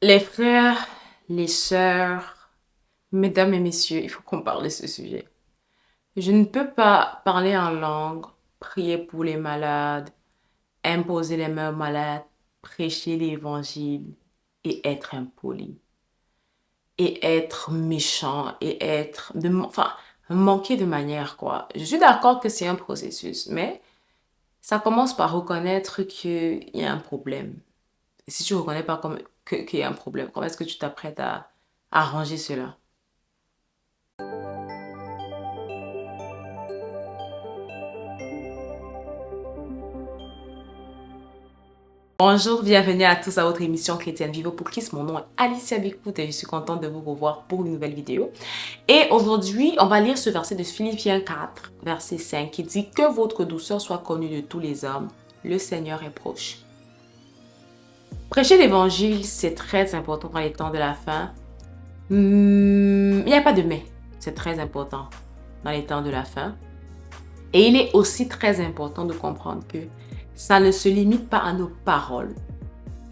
Les frères, les sœurs, mesdames et messieurs, il faut qu'on parle de ce sujet. Je ne peux pas parler en langue, prier pour les malades, imposer les mains aux malades, prêcher l'évangile et être impoli. Et être méchant et enfin, manquer de manière, quoi. Je suis d'accord que c'est un processus, mais ça commence par reconnaître qu'il y a un problème. Et si tu ne reconnais pas qu'il y a un problème, comment est-ce que tu t'apprêtes à arranger cela? Bonjour, bienvenue à tous à votre émission Chrétienne Vivo pour Christ. Mon nom est Alicia Bikout et je suis contente de vous revoir pour une nouvelle vidéo. Et aujourd'hui, on va lire ce verset de Philippiens 4, verset 5 qui dit que votre douceur soit connue de tous les hommes. Le Seigneur est proche. Prêcher l'évangile, c'est très important dans les temps de la fin. Il n'y a pas de mais. C'est très important dans les temps de la fin. Et il est aussi très important de comprendre que ça ne se limite pas à nos paroles.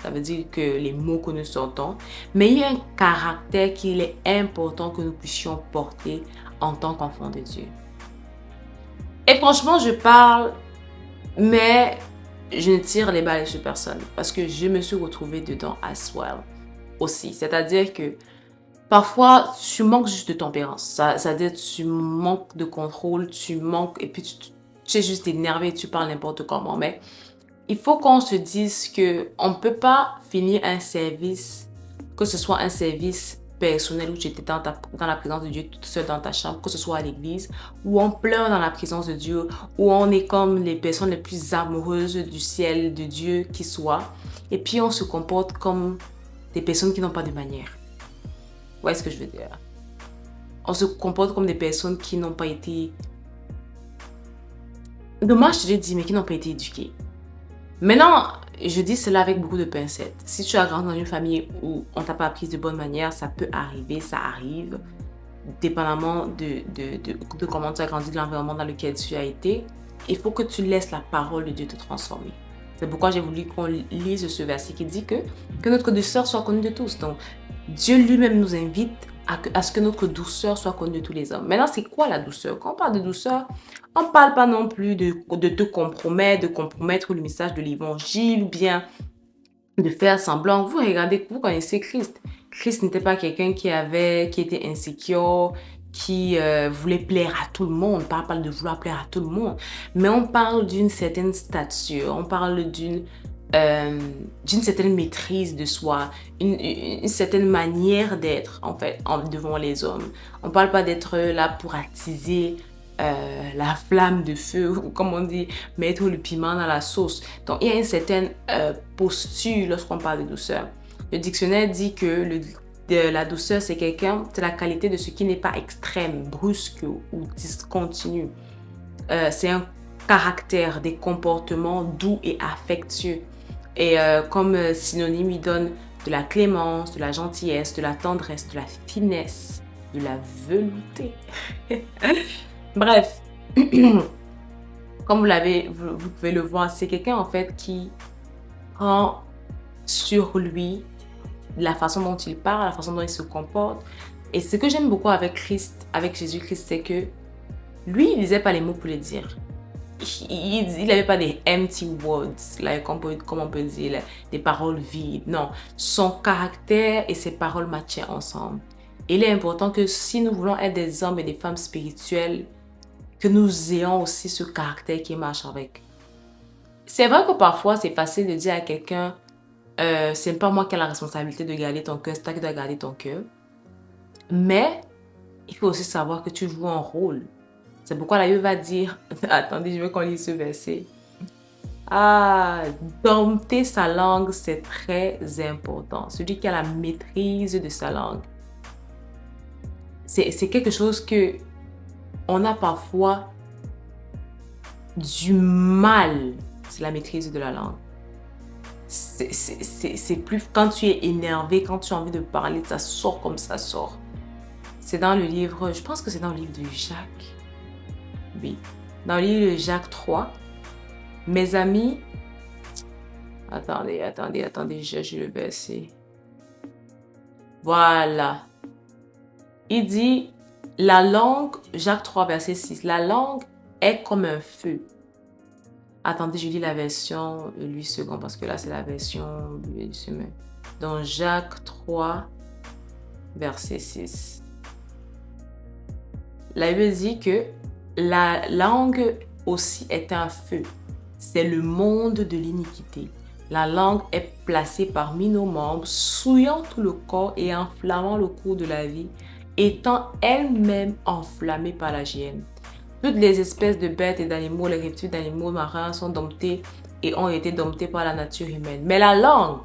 Ça veut dire que les mots que nous sortons, mais il y a un caractère qu'il est important que nous puissions porter en tant qu'enfants de Dieu. Et franchement, je parle, mais je ne tire les balles sur personne parce que je me suis retrouvée dedans as well aussi. C'est-à-dire que parfois, tu manques juste de tempérance. Ça veut dire que tu manques de contrôle, tu manques, et puis tu es juste énervé, tu parles n'importe comment. Mais il faut qu'on se dise qu'on ne peut pas finir un service, que ce soit un service personnel où tu étais dans la présence de Dieu toute seule dans ta chambre, que ce soit à l'église, où on pleure dans la présence de Dieu, où on est comme les personnes les plus amoureuses du ciel, de Dieu qui soit, et puis on se comporte comme des personnes qui n'ont pas de manière. Vous voyez ce que je veux dire? On se comporte comme des personnes qui n'ont pas été... Dommage, je te le dis, mais qui n'ont pas été éduquées. Maintenant, je dis cela avec beaucoup de pincettes. Si tu as grandi dans une famille où on t'a pas appris de bonne manière, ça peut arriver, ça arrive, dépendamment de comment tu as grandi, de l'environnement dans lequel tu as été. Il faut que tu laisses la parole de Dieu te transformer. C'est pourquoi j'ai voulu qu'on lise ce verset qui dit que notre douceur soit connue de tous. Donc, Dieu lui-même nous invite à ce que notre douceur soit connue de tous les hommes. Maintenant, c'est quoi la douceur? Quand on parle de douceur, on ne parle pas non plus de te compromettre, de compromettre le message de l'évangile ou bien de faire semblant. Vous regardez, vous connaissez Christ. Christ n'était pas quelqu'un qui était insécure, qui voulait plaire à tout le monde. On parle pas de vouloir plaire à tout le monde, mais on parle d'une certaine stature, on parle d'une certaine maîtrise de soi, une certaine manière d'être en fait devant les hommes. On parle pas d'être là pour attiser la flamme de feu, ou comme on dit, mettre le piment dans la sauce. Donc, il y a une certaine posture lorsqu'on parle de douceur. Le dictionnaire dit que la douceur, c'est la qualité de ce qui n'est pas extrême, brusque ou discontinu. C'est un caractère, des comportements doux et affectueux. Et comme synonyme, il donne de la clémence, de la gentillesse, de la tendresse, de la finesse, de la velouté. Bref, comme vous pouvez le voir, c'est quelqu'un en fait qui prend sur lui la façon dont il parle, la façon dont il se comporte. Et ce que j'aime beaucoup avec Christ, avec Jésus-Christ, c'est que lui, il disait pas les mots pour les dire. Il n'avait pas des empty words, comme on peut dire, des paroles vides. Non, son caractère et ses paroles matchaient ensemble. Et il est important que si nous voulons être des hommes et des femmes spirituels, que nous ayons aussi ce caractère qui marche avec. C'est vrai que parfois, c'est facile de dire à quelqu'un, c'est pas moi qui ai la responsabilité de garder ton cœur, c'est toi qui dois garder ton cœur. Mais, il faut aussi savoir que tu joues un rôle. C'est pourquoi la Bible va dire, attendez, je veux qu'on lise ce verset. Ah, dompter sa langue, c'est très important. Celui qui a la maîtrise de sa langue. C'est quelque chose que on a parfois du mal, c'est la maîtrise de la langue. C'est plus quand tu es énervé, quand tu as envie de parler, ça sort comme ça sort. C'est dans le livre, je pense que c'est dans le livre de Jacques. Oui, dans le livre de Jacques 3. Mes amis, attendez, j'ai le verset. Voilà. Il dit, la langue, Jacques 3, verset 6, la langue est comme un feu. Attendez, je lis la version 8 secondes parce que là, c'est la version du semaine. Dans Jacques 3, verset 6. La Bible dit que la langue aussi est un feu. C'est le monde de l'iniquité. La langue est placée parmi nos membres, souillant tout le corps et enflammant le cours de la vie, étant elle-même enflammée par la hyène. Toutes les espèces de bêtes et d'animaux, les reptiles d'animaux marins sont domptés et ont été domptés par la nature humaine. Mais la langue,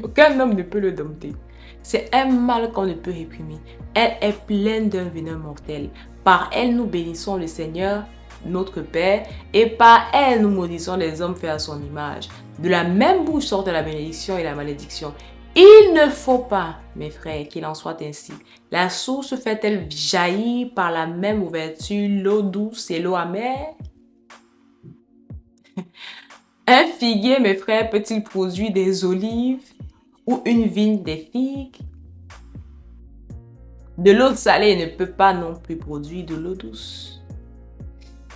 aucun homme ne peut le dompter. C'est un mal qu'on ne peut réprimer. Elle est pleine d'un venin mortel. Par elle, nous bénissons le Seigneur, notre Père, et par elle, nous maudissons les hommes faits à son image. De la même bouche sortent la bénédiction et la malédiction. Il ne faut pas, mes frères, qu'il en soit ainsi. La source fait-elle jaillir par la même ouverture l'eau douce et l'eau amère? Un figuier, mes frères, peut-il produire des olives ou une vigne des figues? De l'eau salée ne peut pas non plus produire de l'eau douce.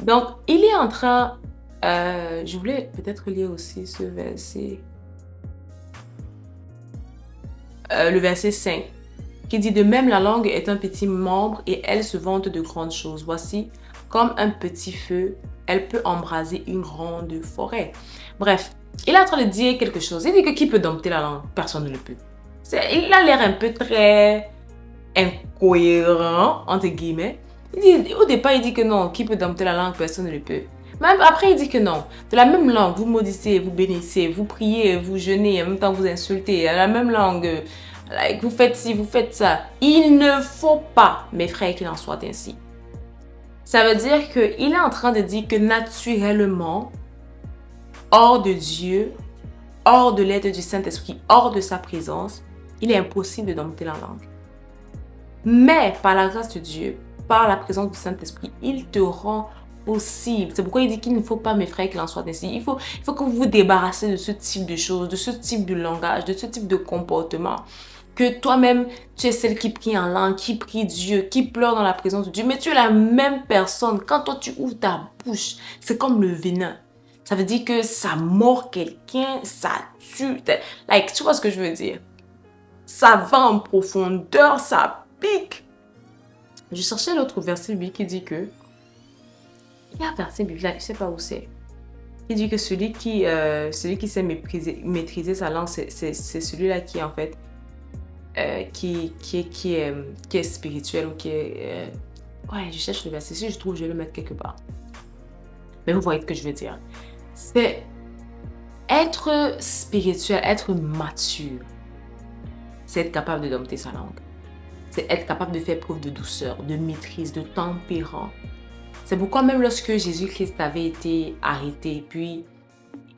Donc, il est en train... je voulais peut-être lire aussi ce verset. Le verset 5, qui dit « De même, la langue est un petit membre et elle se vante de grandes choses. Voici, comme un petit feu, elle peut embraser une grande forêt. » Bref, il est en train de dire quelque chose. Il dit que qui peut dompter la langue? Personne ne le peut. Il a l'air un peu très incohérent, entre guillemets. Au départ, il dit que non, qui peut dompter la langue? Personne ne le peut. Même après, il dit que non. De la même langue, vous maudissez, vous bénissez, vous priez, vous jeûnez, en même temps vous insultez. La même langue, vous faites ci, vous faites ça. Il ne faut pas, mes frères, qu'il en soit ainsi. Ça veut dire qu'il est en train de dire que naturellement, hors de Dieu, hors de l'aide du Saint-Esprit, hors de sa présence, il est impossible de dompter la langue. Mais par la grâce de Dieu, par la présence du Saint-Esprit, il te rend possible. C'est pourquoi il dit qu'il ne faut pas, mes frères, qu'il en soit ainsi. Il faut que vous vous débarrassez de ce type de choses, de ce type de langage, de ce type de comportement. Que toi-même, tu es celle qui prie en langue, qui prie Dieu, qui pleure dans la présence de Dieu. Mais tu es la même personne. Quand toi, tu ouvres ta bouche, c'est comme le venin. Ça veut dire que ça mord quelqu'un, ça tue. Tu vois ce que je veux dire? Ça va en profondeur, ça pique. Je cherchais l'autre verset, lui, qui dit que... Il y a un verset biblique, je ne sais pas où c'est. Il dit que celui qui sait maîtriser sa langue, c'est celui-là qui est en fait... qui est spirituel ou qui est... Ouais, je cherche le verset. Si je trouve, je vais le mettre quelque part. Mais vous voyez ce que je veux dire. C'est être spirituel, être mature. C'est être capable de dompter sa langue. C'est être capable de faire preuve de douceur, de maîtrise, de tempérance. C'est pourquoi même lorsque Jésus-Christ avait été arrêté, puis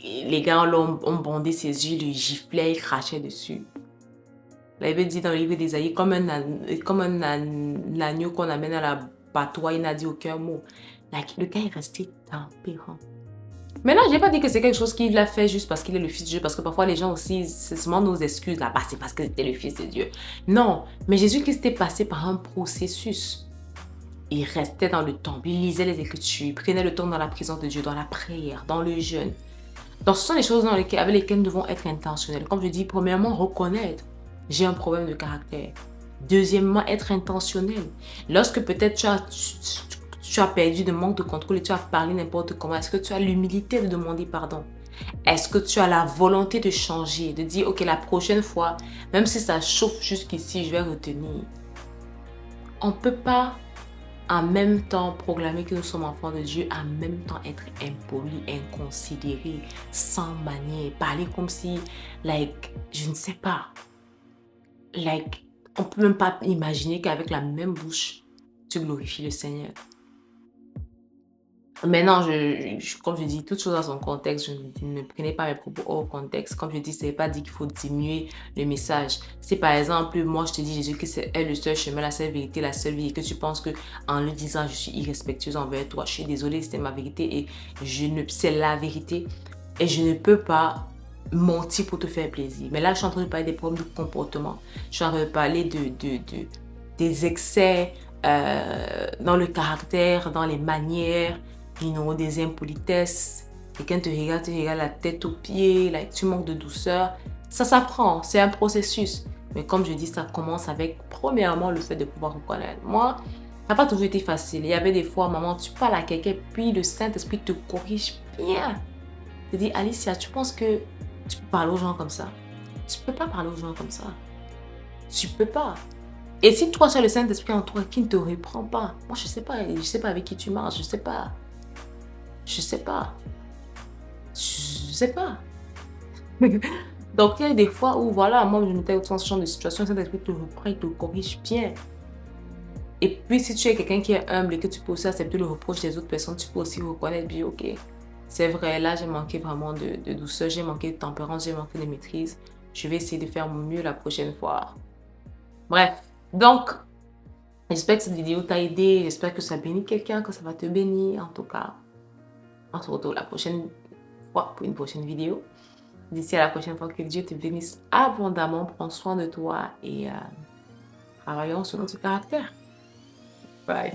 les gars ont bandé ses yeux, le giflaient, ils crachaient dessus. La Bible dit dans le livre d'Ésaïe, comme un agneau qu'on amène à la battoie, il n'a dit aucun mot. Le gars est resté tempérant. Maintenant, je n'ai pas dit que c'est quelque chose qu'il a fait juste parce qu'il est le Fils de Dieu, parce que parfois les gens aussi, c'est souvent nos excuses là-bas, c'est parce que c'était le Fils de Dieu. Non, mais Jésus-Christ est passé par un processus. Il restait dans le temple, il lisait les Écritures, il prenait le temps dans la présence de Dieu, dans la prière, dans le jeûne. Donc, ce sont les choses avec lesquelles nous devons être intentionnels. Comme je dis, premièrement, reconnaître, j'ai un problème de caractère. Deuxièmement, être intentionnel. Lorsque peut-être tu as perdu de manque de contrôle et tu as parlé n'importe comment, est-ce que tu as l'humilité de demander pardon? Est-ce que tu as la volonté de changer, de dire, ok, la prochaine fois, même si ça chauffe jusqu'ici, je vais retenir. On ne peut pas en même temps proclamer que nous sommes enfants de Dieu, en même temps être impoli, inconsidéré, sans manière, parler comme si, je ne sais pas, on ne peut même pas imaginer qu'avec la même bouche, tu glorifies le Seigneur. Maintenant, comme je dis, toutes choses dans son contexte, je ne prenais pas mes propos hors contexte. Comme je dis, ce n'est pas dit qu'il faut diminuer le message. Si par exemple, moi je te dis Jésus que c'est le seul chemin, la seule vérité, la seule vie, et que tu penses qu'en le disant, je suis irrespectueuse envers toi, je suis désolée, c'était ma vérité et c'est la vérité. Et je ne peux pas menti pour te faire plaisir. Mais là, je suis en train de parler des problèmes de comportement. Je suis en train de parler des excès dans le caractère, dans les manières, des impolitesses. Quelqu'un te regarde la tête aux pieds, là, tu manques de douceur. Ça s'apprend, c'est un processus. Mais comme je dis, ça commence avec, premièrement, le fait de pouvoir reconnaître. Moi, ça n'a pas toujours été facile. Il y avait des fois, maman, tu parles à quelqu'un, puis le Saint-Esprit te corrige bien. Je dis, Alicia, tu penses que tu peux parler aux gens comme ça? Tu peux pas parler aux gens comme ça. Tu peux pas. Et si toi, tu as le Saint-Esprit en toi qui ne te reprend pas, moi, je sais pas avec qui tu marches, je sais pas. Je sais pas. Je sais pas. Donc, il y a des fois où, voilà, moi, je m'étais dans ce genre de situation, le Saint-Esprit te reprend, il te corrige bien. Et puis, si tu es quelqu'un qui est humble et que tu peux aussi accepter le reproche des autres personnes, tu peux aussi reconnaître, bien, ok, c'est vrai, là, j'ai manqué vraiment de douceur, j'ai manqué de tempérance, j'ai manqué de maîtrise. Je vais essayer de faire mon mieux la prochaine fois. Bref, donc, j'espère que cette vidéo t'a aidé, j'espère que ça bénit quelqu'un, que ça va te bénir. En tout cas, on se retrouve la prochaine fois pour une prochaine vidéo. D'ici à la prochaine fois, que Dieu te bénisse abondamment, prends soin de toi et travaillons sur notre caractère. Bye.